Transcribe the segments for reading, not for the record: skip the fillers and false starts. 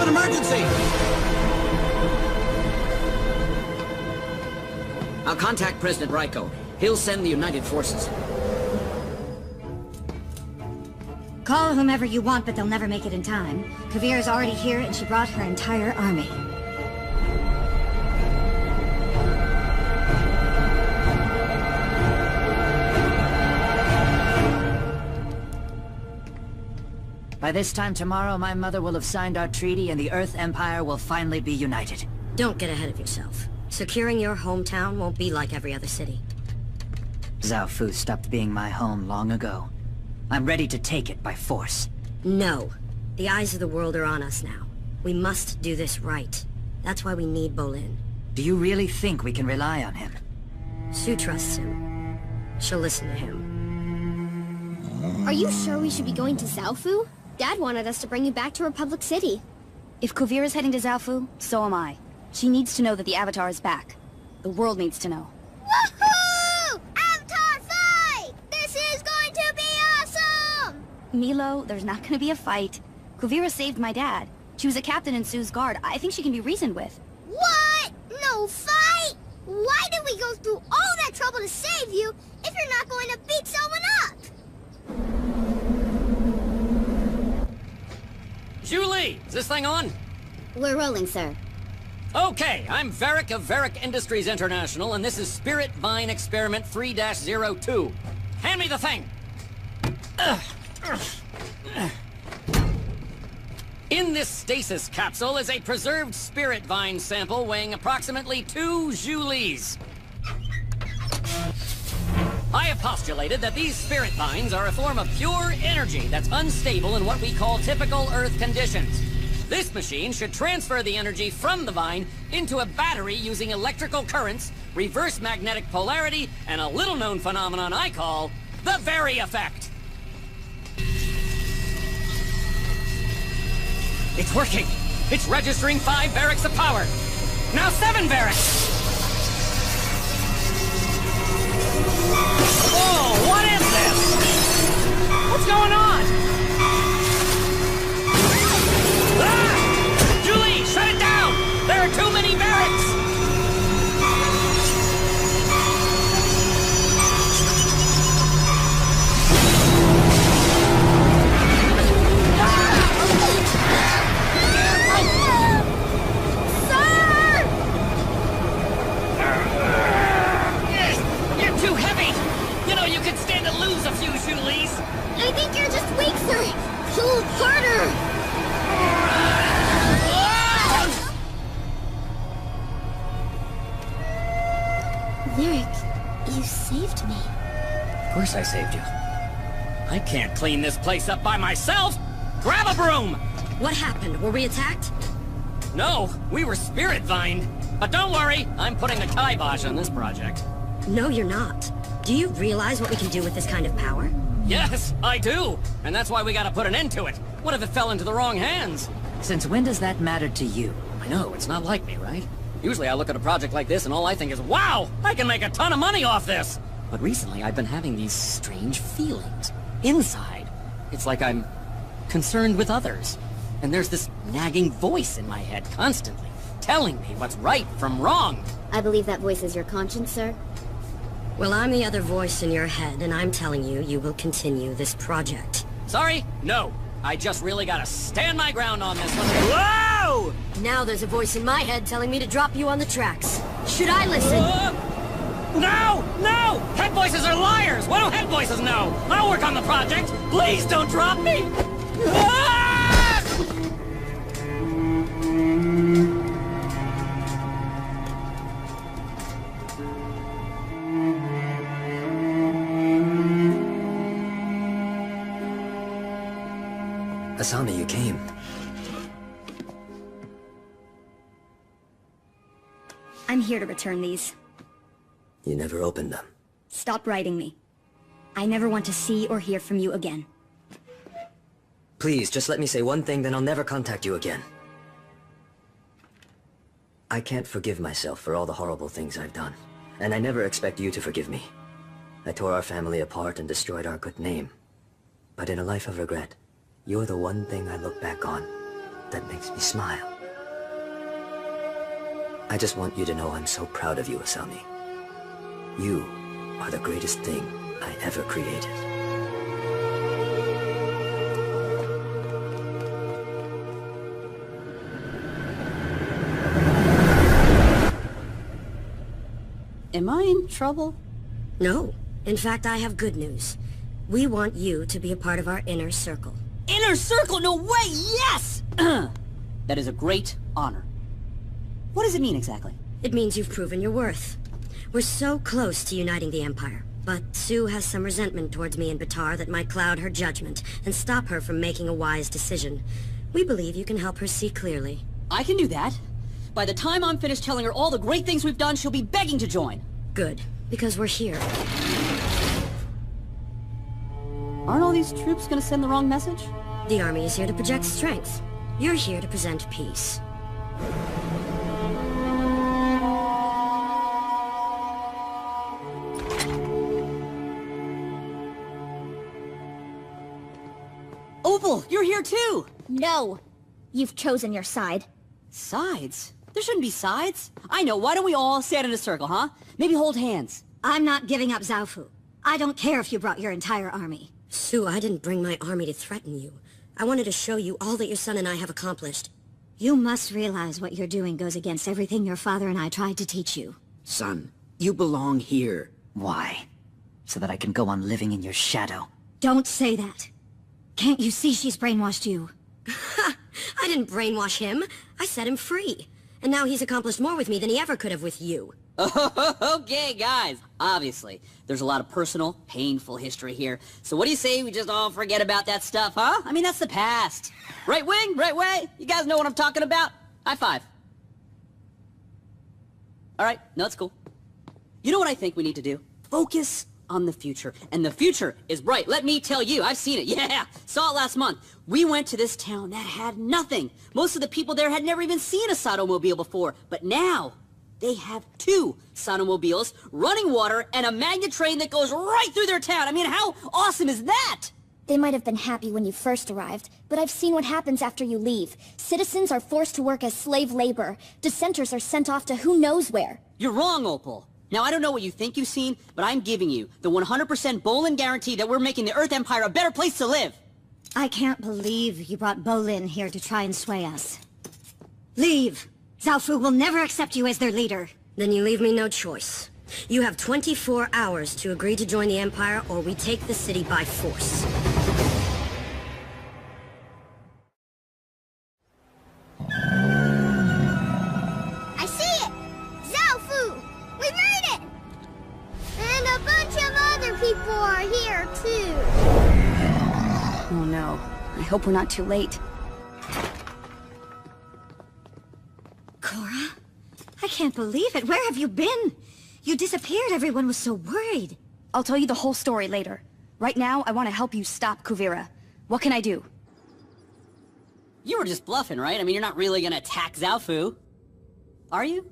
an emergency! I'll contact President Raiko. He'll send the United Forces. Call whomever you want, but they'll never make it in time. Kavir is already here, and she brought her entire army. By this time tomorrow, my mother will have signed our treaty, and the Earth Empire will finally be united. Don't get ahead of yourself. Securing your hometown won't be like every other city. Zaofu stopped being my home long ago. I'm ready to take it by force. No. The eyes of the world are on us now. We must do this right. That's why we need Bolin. Do you really think we can rely on him? Sue trusts him. She'll listen to him. Are you sure we should be going to Zaofu? Dad wanted us to bring you back to Republic City. If Kuvira is heading to Zaofu, so am I. She needs to know that the Avatar is back. The world needs to know. Woohoo! Avatar fight! This is going to be awesome! Milo, there's not gonna be a fight. Kuvira saved my dad. She was a captain in Sue's guard. I think she can be reasoned with. What? No fight? Why did we go through all that trouble to save you if you're not going to beat someone up? Julie, is this thing on? We're rolling, sir. Okay, I'm Varric of Varric Industries International, and this is Spirit Vine Experiment 3-02. Hand me the thing! In this stasis capsule is a preserved Spirit Vine sample weighing approximately 2 joules. I have postulated that these Spirit Vines are a form of pure energy that's unstable in what we call typical Earth conditions. This machine should transfer the energy from the vine into a battery using electrical currents, reverse magnetic polarity, and a little-known phenomenon I call the Very Effect. It's working! It's registering 5 barracks of power! Now 7 barracks! Whoa, what is this? What's going on? Ah! Julie, shut it down! There are too many barracks! You're too heavy! You know, you could stand to lose a few Julies! I think you're just weak, sir. Pull harder! Lyric, you saved me. Of course I saved you. I can't clean this place up by myself! Grab a broom! What happened? Were we attacked? No, we were spirit vined. But don't worry, I'm putting the kibosh on this project. No, you're not. Do you realize what we can do with this kind of power? Yes, I do! And that's why we gotta put an end to it. What if it fell into the wrong hands? Since when does that matter to you? I know, it's not like me, right? Usually I look at a project like this and all I think is, wow, I can make a ton of money off this! But recently I've been having these strange feelings. Inside. It's like I'm concerned with others. And there's this nagging voice in my head constantly, telling me what's right from wrong. I believe that voice is your conscience, sir. Well, I'm the other voice in your head, and I'm telling you, you will continue this project. Sorry? No. I just really gotta stand my ground on this one. Whoa! Now there's a voice in my head telling me to drop you on the tracks. Should I listen? No! No! Head voices are liars! What do head voices know? I'll work on the project! Please don't drop me! Ah! Asami, you came. I'm here to return these. You never opened them. Stop writing me. I never want to see or hear from you again. Please, just let me say one thing, then I'll never contact you again. I can't forgive myself for all the horrible things I've done, and I never expect you to forgive me. I tore our family apart and destroyed our good name. But in a life of regret, you're the one thing I look back on that makes me smile. I just want you to know I'm so proud of you, Asami. You are the greatest thing I ever created. Am I in trouble? No. In fact, I have good news. We want you to be a part of our inner circle. Inner circle? No way! Yes! That is a great honor. What does it mean exactly? It means you've proven your worth. We're so close to uniting the Empire, but Sue has some resentment towards me and Batar that might cloud her judgment and stop her from making a wise decision. We believe you can help her see clearly. I can do that. By the time I'm finished telling her all the great things we've done, she'll be begging to join. Good, because we're here. Aren't all these troops gonna send the wrong message? The army is here to project strength. You're here to present peace. Opal, you're here too! No. You've chosen your side. Sides? There shouldn't be sides. I know, why don't we all stand in a circle, huh? Maybe hold hands. I'm not giving up Zaofu. I don't care if you brought your entire army. Sue, I didn't bring my army to threaten you. I wanted to show you all that your son and I have accomplished. You must realize what you're doing goes against everything your father and I tried to teach you. Son, you belong here. Why? So that I can go on living in your shadow. Don't say that. Can't you see she's brainwashed you? I didn't brainwash him. I set him free. And now he's accomplished more with me than he ever could have with you. Okay, guys. Obviously, there's a lot of personal, painful history here. So what do you say we just all forget about that stuff, huh? I mean, that's the past. Right wing, right way. You guys know what I'm talking about? High five. All right, no, it's cool. You know what I think we need to do? Focus on the future. And the future is bright. Let me tell you, I've seen it. Yeah, saw it last month. We went to this town that had nothing. Most of the people there had never even seen a Sotomobile before. But now, they have 2 Sotomobiles, running water, and a magnet train that goes right through their town. I mean, how awesome is that? They might have been happy when you first arrived, but I've seen what happens after you leave. Citizens are forced to work as slave labor. Dissenters are sent off to who knows where. You're wrong, Opal. Now, I don't know what you think you've seen, but I'm giving you the 100% Bolin guarantee that we're making the Earth Empire a better place to live. I can't believe you brought Bolin here to try and sway us. Leave! Zaofu will never accept you as their leader. Then you leave me no choice. You have 24 hours to agree to join the Empire, or we take the city by force. I see it! Zaofu! We made it! And a bunch of other people are here, too. Oh no. I hope we're not too late. Cora? I can't believe it. Where have you been? You disappeared. Everyone was so worried. I'll tell you the whole story later. Right now, I want to help you stop Kuvira. What can I do? You were just bluffing, right? I mean, you're not really gonna attack Zaofu. Are you?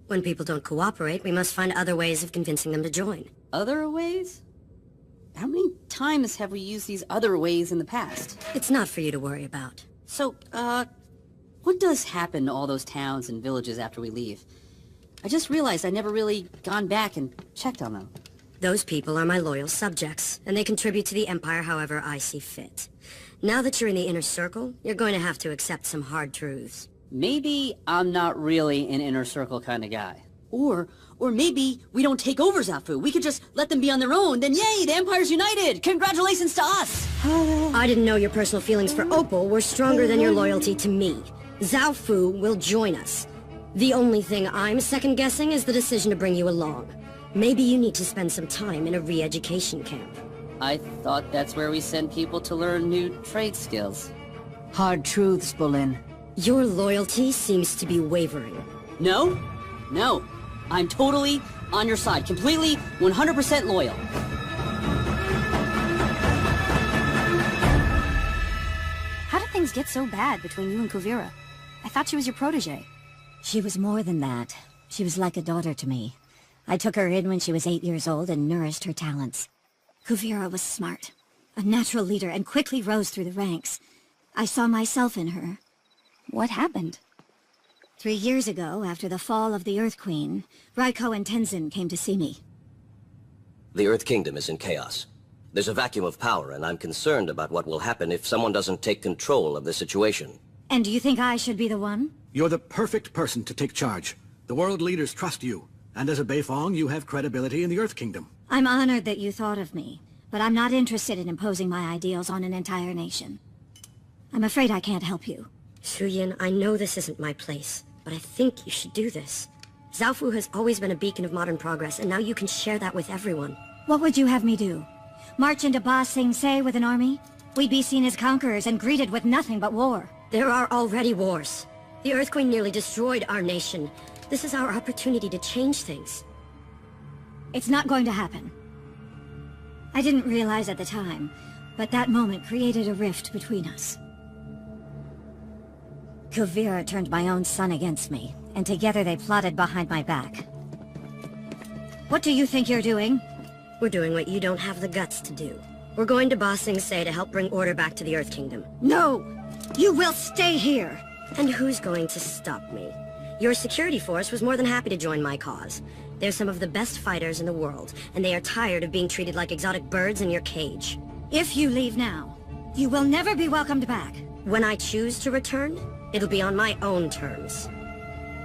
When people don't cooperate, we must find other ways of convincing them to join. Other ways? How many times have we used these other ways in the past? It's not for you to worry about. So, what does happen to all those towns and villages after we leave? I just realized I'd never really gone back and checked on them. Those people are my loyal subjects, and they contribute to the Empire however I see fit. Now that you're in the inner circle, you're going to have to accept some hard truths. Maybe I'm not really an inner circle kind of guy. Or maybe we don't take over Zaofu. We could just let them be on their own. Then yay, the Empire's united! Congratulations to us! I didn't know your personal feelings for Opal were stronger than your loyalty to me. Zaofu will join us. The only thing I'm second-guessing is the decision to bring you along. Maybe you need to spend some time in a re-education camp. I thought that's where we send people to learn new trade skills. Hard truths, Bolin. Your loyalty seems to be wavering. No. I'm totally on your side. Completely, 100% loyal. How did things get so bad between you and Kuvira? I thought she was your protege. She was more than that. She was like a daughter to me. I took her in when she was 8 years old and nourished her talents. Kuvira was smart, a natural leader, and quickly rose through the ranks. I saw myself in her. What happened? 3 years ago, after the fall of the Earth Queen, Raiko and Tenzin came to see me. The Earth Kingdom is in chaos. There's a vacuum of power, and I'm concerned about what will happen if someone doesn't take control of the situation. And do you think I should be the one? You're the perfect person to take charge. The world leaders trust you, and as a Beifong, you have credibility in the Earth Kingdom. I'm honored that you thought of me, but I'm not interested in imposing my ideals on an entire nation. I'm afraid I can't help you. Suyin, I know this isn't my place, but I think you should do this. Zaofu has always been a beacon of modern progress, and now you can share that with everyone. What would you have me do? March into Ba Sing Se with an army? We'd be seen as conquerors and greeted with nothing but war. There are already wars. The Earth Queen nearly destroyed our nation. This is our opportunity to change things. It's not going to happen. I didn't realize at the time, but that moment created a rift between us. Kuvira turned my own son against me, and together they plotted behind my back. What do you think you're doing? We're doing what you don't have the guts to do. We're going to Ba Sing Se to help bring order back to the Earth Kingdom. No! You will stay here! And who's going to stop me? Your security force was more than happy to join my cause. They're some of the best fighters in the world, and they are tired of being treated like exotic birds in your cage. If you leave now, you will never be welcomed back. When I choose to return, it'll be on my own terms.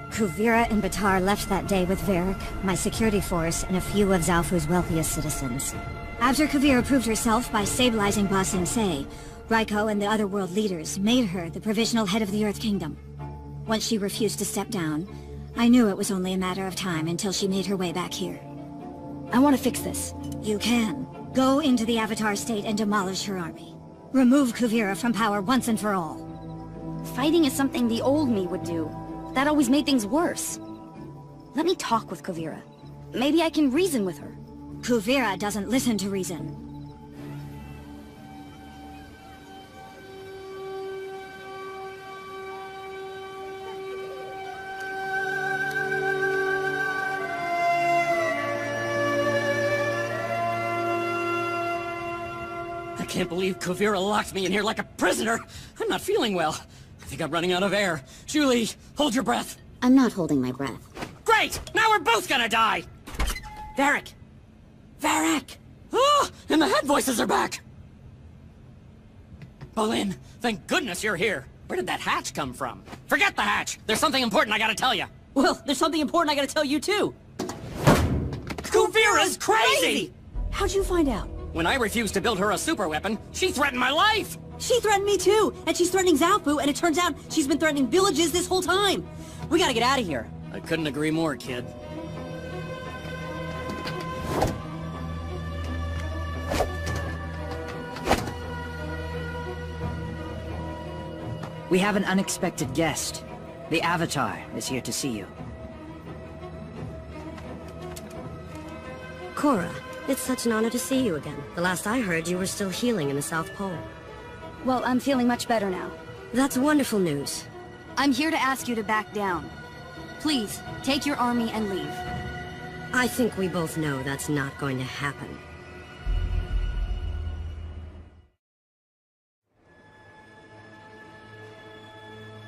Kuvira and Batar left that day with Varric, my security force, and a few of Zaofu's wealthiest citizens. After Kuvira proved herself by stabilizing Ba Sing Se, Raiko and the other world leaders made her the provisional head of the Earth Kingdom. Once she refused to step down, I knew it was only a matter of time until she made her way back here. I want to fix this. You can. Go into the Avatar state and demolish her army. Remove Kuvira from power once and for all. Fighting is something the old me would do. That always made things worse. Let me talk with Kuvira. Maybe I can reason with her. Kuvira doesn't listen to reason. I can't believe Kuvira locked me in here like a prisoner. I'm not feeling well. I think I'm running out of air. Julie, hold your breath. I'm not holding my breath. Great! Now we're both gonna die! Varric! Varric! Oh, and the head voices are back! Bolin, thank goodness you're here. Where did that hatch come from? Forget the hatch! There's something important I gotta tell you. Well, there's something important I gotta tell you too. Kuvira's crazy! How'd you find out? When I refused to build her a super weapon, she threatened my life! She threatened me too, and she's threatening Zaofu, and it turns out she's been threatening villages this whole time. We gotta get out of here. I couldn't agree more, kid. We have an unexpected guest. The Avatar is here to see you. Korra, it's such an honor to see you again. The last I heard, you were still healing in the South Pole. Well, I'm feeling much better now. That's wonderful news. I'm here to ask you to back down. Please, take your army and leave. I think we both know that's not going to happen.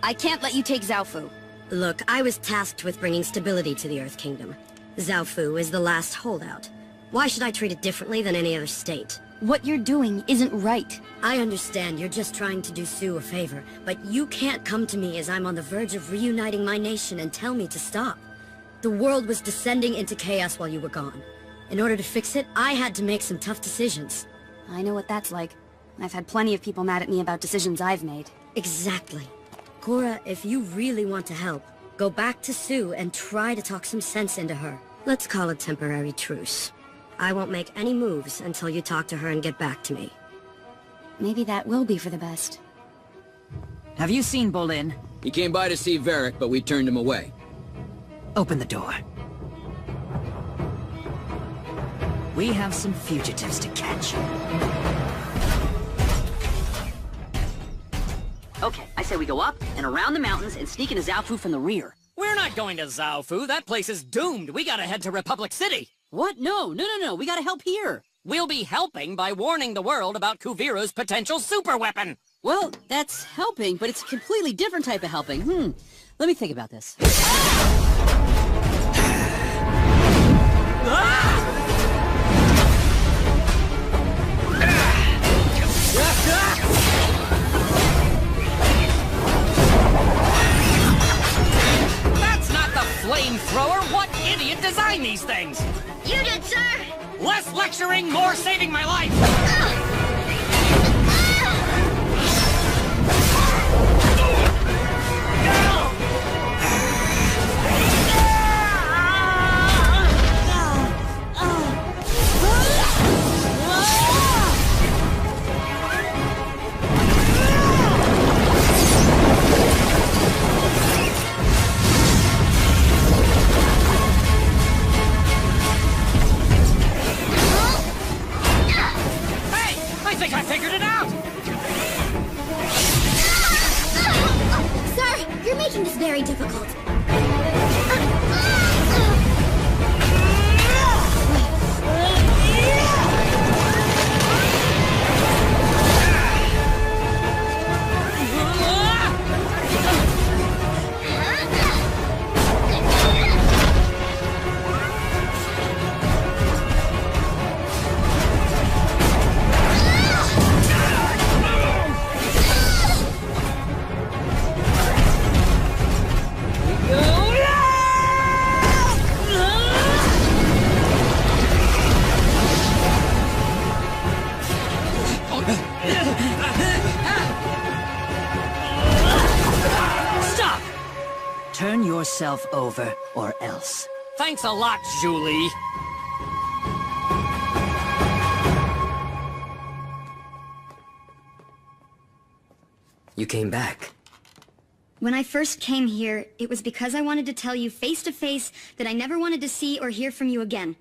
I can't let you take Zaofu. Look, I was tasked with bringing stability to the Earth Kingdom. Zaofu is the last holdout. Why should I treat it differently than any other state? What you're doing isn't right. I understand you're just trying to do Sue a favor, but you can't come to me as I'm on the verge of reuniting my nation and tell me to stop. The world was descending into chaos while you were gone. In order to fix it, I had to make some tough decisions. I know what that's like. I've had plenty of people mad at me about decisions I've made. Exactly. Korra, if you really want to help, go back to Sue and try to talk some sense into her. Let's call a temporary truce. I won't make any moves until you talk to her and get back to me. Maybe that will be for the best. Have you seen Bolin? He came by to see Varric, but we turned him away. Open the door. We have some fugitives to catch. Okay, I say we go up and around the mountains and sneak into Zaofu from the rear. We're not going to Zaofu. That place is doomed. We gotta head to Republic City. What? No. We gotta help here. We'll be helping by warning the world about Kuvira's potential super weapon. Well, that's helping, but it's a completely different type of helping. Let me think about this. That's not the flamethrower! What idiot designed these things? You did, sir! Less lecturing, more saving my life! I think I figured it out! Sir, you're making this very difficult. Stop! Turn yourself over, or else. Thanks a lot, Julie. You came back. When I first came here, it was because I wanted to tell you face to face that I never wanted to see or hear from you again.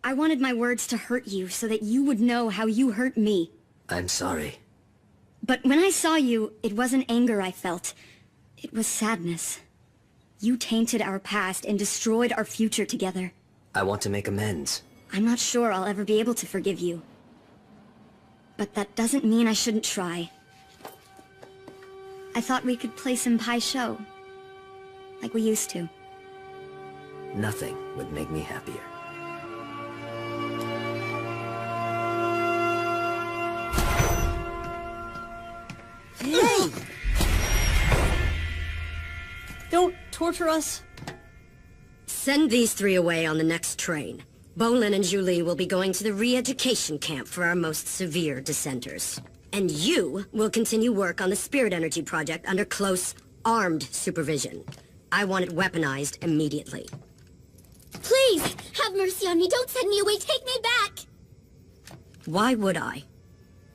I wanted my words to hurt you so that you would know how you hurt me. I'm sorry. But when I saw you, it wasn't anger I felt. It was sadness. You tainted our past and destroyed our future together. I want to make amends. I'm not sure I'll ever be able to forgive you. But that doesn't mean I shouldn't try. I thought we could play some Pai Sho. Like we used to. Nothing would make me happier. Hey! Don't torture us. Send these three away on the next train. Bolin and Julie will be going to the re-education camp for our most severe dissenters. And you will continue work on the Spirit Energy project under close, armed supervision. I want it weaponized immediately. Please, have mercy on me. Don't send me away. Take me back. Why would I?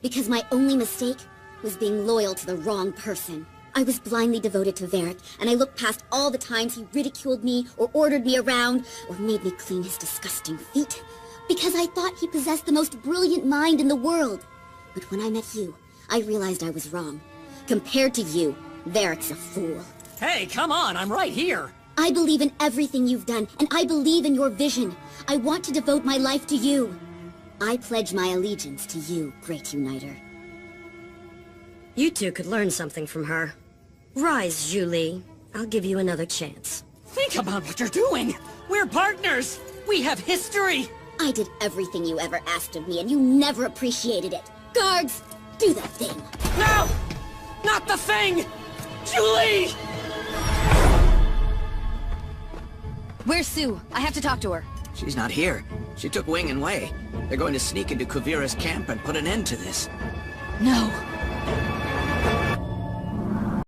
Because my only mistake was being loyal to the wrong person. I was blindly devoted to Varric, and I looked past all the times he ridiculed me, or ordered me around, or made me clean his disgusting feet. Because I thought he possessed the most brilliant mind in the world. But when I met you, I realized I was wrong. Compared to you, Varric's a fool. Hey, come on, I'm right here. I believe in everything you've done, and I believe in your vision. I want to devote my life to you. I pledge my allegiance to you, Great Uniter. You two could learn something from her. Rise, Julie. I'll give you another chance. Think about what you're doing. We're partners. We have history. I did everything you ever asked of me, and you never appreciated it. Guards, do that thing. No! Not the thing! Julie! Where's Sue? I have to talk to her. She's not here. She took wing and Wei. They're going to sneak into Kuvira's camp and put an end to this. No.